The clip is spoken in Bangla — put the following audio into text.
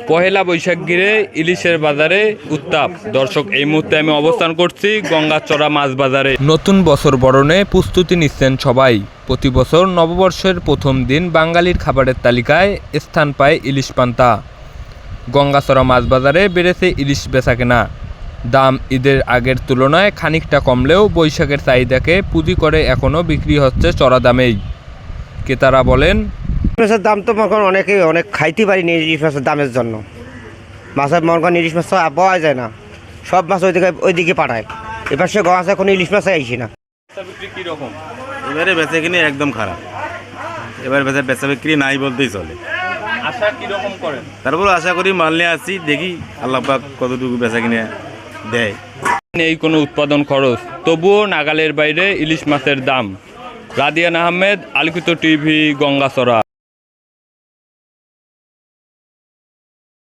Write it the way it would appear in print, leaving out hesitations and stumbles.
পহেলা বৈশাখ ঘিরে ইলিশের বাজারে উত্তাপ। দর্শক, এই মুহূর্তে আমি অবস্থান করছি গঙ্গাচড়া মাছ বাজারে। নতুন বছর বরণে প্রস্তুতি নিচ্ছেন সবাই। প্রতি বছর নববর্ষের প্রথম দিন বাঙালির খাবারের তালিকায় স্থান পায় ইলিশ পান্তা। গঙ্গাচড়া মাছ বাজারে বেড়েছে ইলিশ বেচাকেনা। দাম ঈদের আগের তুলনায় খানিকটা কমলেও বৈশাখের চাহিদাকে পুঁজি করে এখনও বিক্রি হচ্ছে চড়া দামেই। ক্রেতারা বলেন, মাছের দাম তো মনে করেন অনেক খাইতে পারিনি ইলিশ মাছের দামের জন্য। মাছের মনে করেন ইলিশ মাছ তো পাওয়া যায় না, সব মাছ ওইদিকে পাঠায়। এবার সে গাছে কোনো ইলিশ মাছ আইসি না। এবারে বেচা কিনে একদম খারাপ। এবার বেচা বিক্রি নাই বলতেই চলে। আশা কিরকম করেন? তারপর আশা করি মাল নিয়ে আসছি, দেখি আল্লাহ পাক কতটুকু বেচা কিনে দেয়। এই কোনো উৎপাদন খরচ, তবুও নাগালের বাইরে ইলিশ মাছের দাম। রাদিয়ান আহমেদ, আলোকিত টিভি, গঙ্গাচড়া।